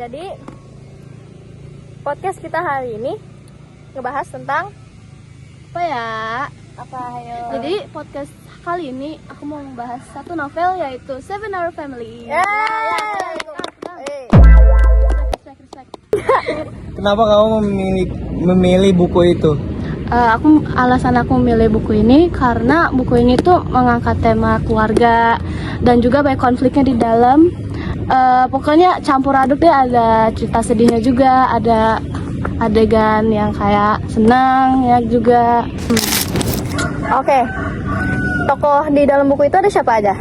Jadi podcast kita hari ini ngebahas tentang apa ya? Apa ayo? Jadi podcast kali ini aku mau membahas satu novel yaitu Seven Hour Family. Respect. Kenapa kamu memilih buku itu? Alasan aku memilih buku ini karena buku ini tuh mengangkat tema keluarga dan juga banyak konfliknya di dalam. Pokoknya campur aduk deh, ada cerita sedihnya juga, ada adegan yang kayak senang ya juga. Oke. Tokoh di dalam buku itu ada siapa aja?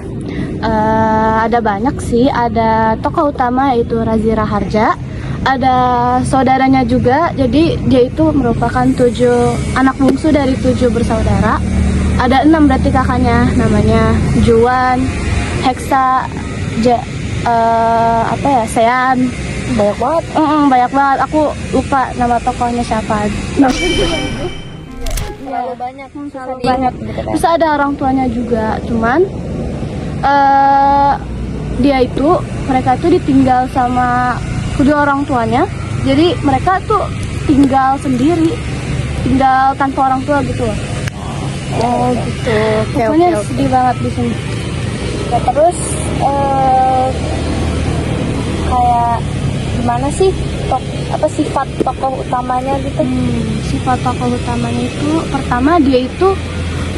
Ada banyak sih. Ada tokoh utama yaitu Razi Raharja. Ada saudaranya juga, jadi dia itu merupakan 7 anak bungsu dari 7 bersaudara. Ada 6 berarti kakaknya, namanya Juan, Heksa, Sean. Banyak banget. Banyak banget. Aku lupa nama tokohnya siapa. Terlalu banyak. Terlalu banyak. Terus ada orang tuanya juga, cuman mereka itu ditinggal sama kedua orang tuanya, jadi mereka tuh tinggal sendiri, tinggal tanpa orang tua gitu loh. Oh gitu. Pokoknya sedih banget di sini. Ya, terus kayak gimana sih sifat tokoh utamanya gitu? Sifat tokoh utamanya itu pertama dia itu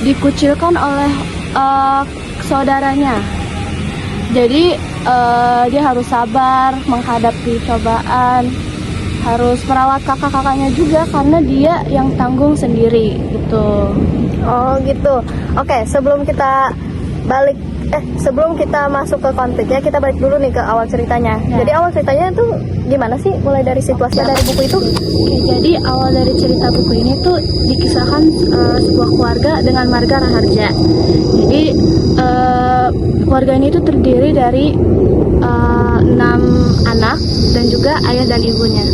dikucilkan oleh saudaranya. Jadi dia harus sabar menghadapi cobaan, harus merawat kakak-kakaknya juga karena dia yang tanggung sendiri gitu. Oh gitu. Oke, sebelum kita masuk ke konfliknya, kita balik dulu nih ke awal ceritanya. Ya. Jadi awal ceritanya tuh gimana sih? Mulai dari situasi dari buku itu? Oke, jadi awal dari cerita buku ini tuh dikisahkan sebuah keluarga dengan marga Raharja. Jadi keluarga ini tuh terdiri dari 6 anak dan juga ayah dan ibunya.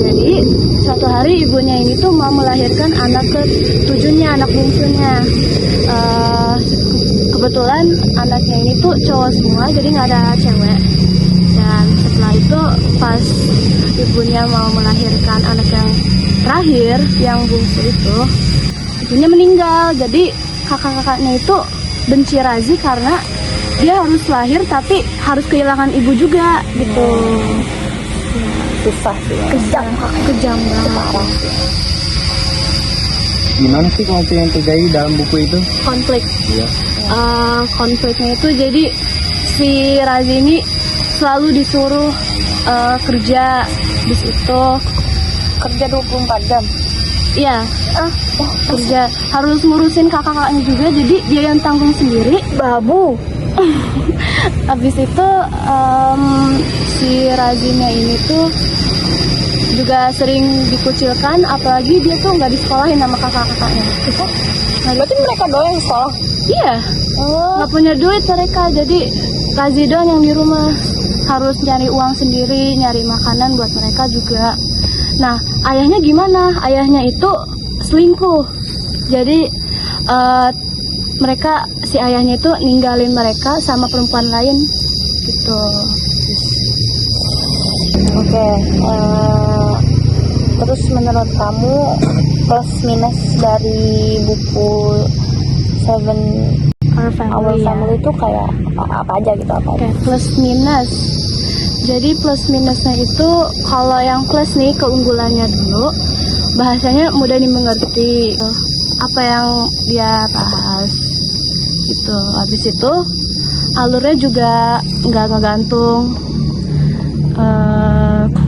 Jadi suatu hari ibunya ini tuh mau melahirkan anak ke-7-nya, anak bungsunya. Kebetulan anaknya ini tuh cowok semua, jadi nggak ada cewek. Dan setelah itu pas ibunya mau melahirkan anak yang terakhir, yang bungsu itu, ibunya meninggal. Jadi kakak-kakaknya itu benci Razi karena dia harus lahir tapi harus kehilangan ibu juga gitu. Susah sih. Kejam banget. Gimana sih konflik yang terjadi dalam buku itu? Konflik. Iya. Konfliknya itu jadi si Razi ini selalu disuruh kerja di situ. Kerja 24 jam. Iya. Kerja harus ngurusin kakak-kakaknya juga, jadi dia yang tanggung sendiri. Babu. Habis itu si Razinya ini tuh juga sering dikucilkan, apalagi dia tuh nggak disekolahin sama kakak-kakaknya. Berarti mereka doang yang sekolah? Iya. Nggak punya duit mereka, jadi Razi doang yang di rumah harus nyari uang sendiri, nyari makanan buat mereka juga. Nah, ayahnya gimana? Ayahnya itu selingkuh. Jadi si ayahnya itu ninggalin mereka sama perempuan lain gitu. Oke. Terus menurut kamu plus minus dari buku Seven Hour Family itu kayak apa aja gitu? Oke, plus minus. Jadi plus minusnya itu, kalau yang plus nih keunggulannya dulu, bahasanya mudah dimengerti, apa yang dia bahas gitu. Habis itu alurnya juga nggak ngegantung,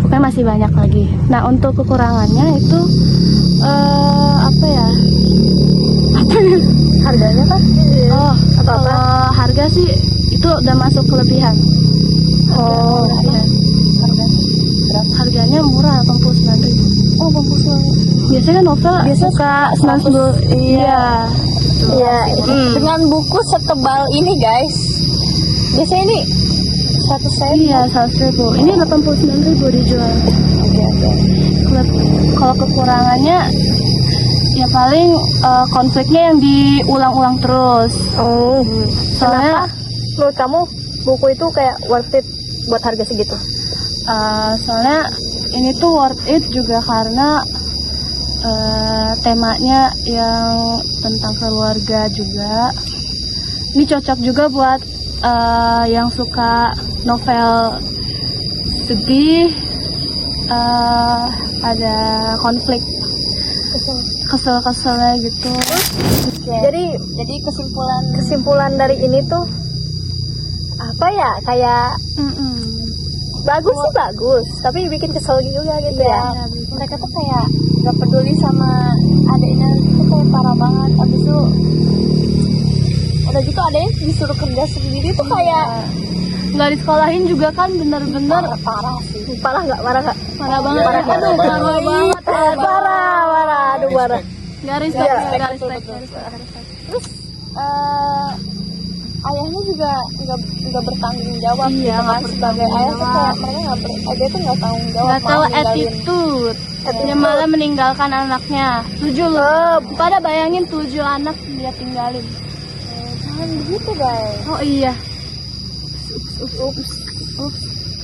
pokoknya masih banyak lagi. Nah, untuk kekurangannya itu Harganya kan? Kalau harga sih itu udah masuk kelebihan. Oh, Harganya murah, 89.000. Oh, bagus banget. Biasanya kan novel suka 90. Iya. Iya, dengan buku setebal ini guys. Biasanya ini 100.000. Iya, 100.000. Ini 89.000 dijual. Oke. Kalau kekurangannya ya paling konfliknya yang diulang-ulang terus. Soalnya Soalnya menurut kamu buku itu kayak worth it buat harga segitu? Soalnya ini tuh worth it juga karena temanya yang tentang keluarga juga. Ini cocok juga buat yang suka novel sedih, ada konflik kesel-keselnya gitu. Jadi kesimpulan dari ini tuh apa ya, kayak bagus sih bagus, tapi bikin kesel juga gitu ya. Mereka tuh kayak gak peduli sama adiknya, itu kayak parah banget. Abis itu udah gitu adiknya disuruh kerja sendiri tuh kayak Nggak disekolahin juga kan, bener-bener parah sih. Parah nggak? Parah nggak? parah banget. Parah Aduh, banget. parah banget. Parah, aduh parah. Garis Iya. garis. Terus ayahnya juga nggak bertanggung jawab Iya, gitu nggak kan, sebagai ayah tuh bertanggung kayak mereka dia tuh nggak tanggung jawab, Nggak tahu mau ninggalin. attitude. Dia malah meninggalkan anaknya. 7 loh. Pada bayangin 7 anak dia tinggalin. Jangan begitu guys. Oh iya. Ups.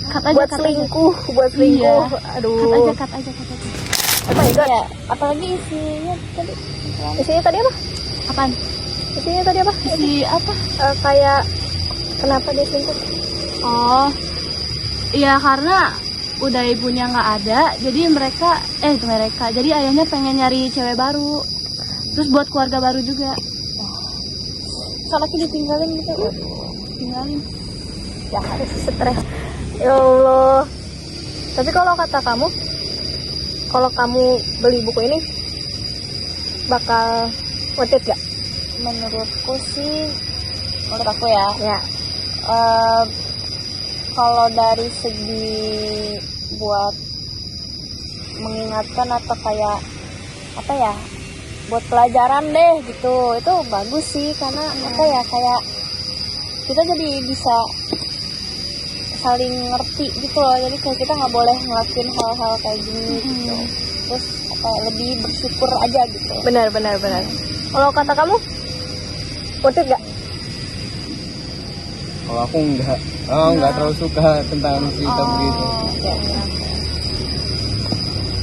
Cut aja, Buat cut aja. selingkuh. Iya. Aduh. Cut aja. Oh my god. Ya, apalagi isinya tadi apa? Apaan? Isinya tadi apa? Si apa? Kayak kenapa dia selingkuh? Oh, iya karena udah ibunya nggak ada, jadi jadi ayahnya pengen nyari cewek baru, terus buat keluarga baru juga. Anaknya ditinggalin gitu. Tinggalin. Ya harus stres. Ya Allah. Tapi kalau kata kamu, kalau kamu beli buku ini bakal worth it gak? Menurut aku ya. Kalau dari segi buat mengingatkan atau kayak apa ya, buat pelajaran deh gitu, itu bagus sih. Karena apa ya, kayak kita jadi bisa saling ngerti gitu loh. Jadi kayak kita nggak boleh ngelakuin hal-hal kayak gini gitu. Terus apa, lebih bersyukur aja gitu. Benar. Kalau kata kamu worth it gak? Kalau aku nggak terlalu suka tentang cerita begitu.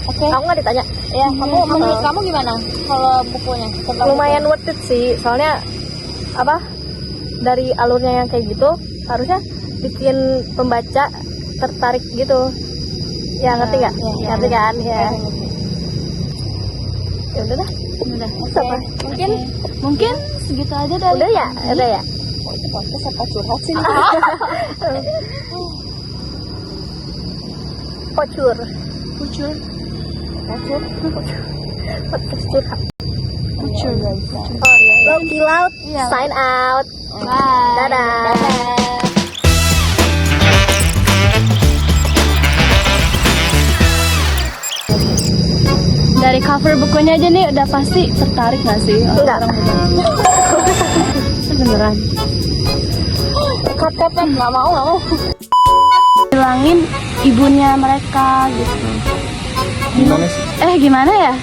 Oke. Kamu nggak ditanya? Ya, menurut kamu gimana kalau bukunya? Lumayan worth it sih, soalnya apa? Dari alurnya yang kayak gitu, harusnya bikin pembaca tertarik gitu. Ya, ngerti nggak? Ngerti kan? Ya. Ya udah dah. Udah. Apa? Mungkin segitu aja dari. Udah ya. Itu podcast apa curhat sih? Pocur. Podcast curhat. Pocur. Oh iya. Loki Laut. Iya. Sign out. Bye. Dadah. Dari cover bukunya aja nih udah pasti tertarik nggak sih? Enggak. Beneran. Cut, nggak mau. Bilangin ibunya mereka gitu. Gimana sih? Gimana ya?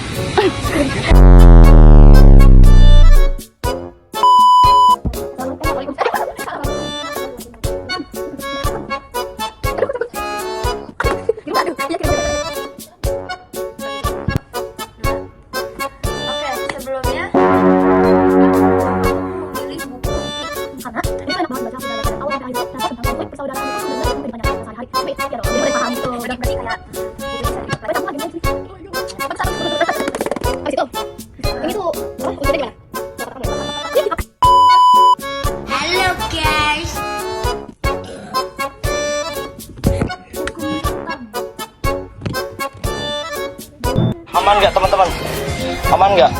Oke, sebelumnya memilih buku karena itu enak banget baca awal sampai akhir tentang konflik persaudaraan itu benar-benar banyak sehari-hari tapi ya dong dia paham tuh udah berarti kayak buku bisa baca lagi sih habis itu ini tuh apa udah gimana Halo guys. Aman nggak teman-teman? Aman nggak?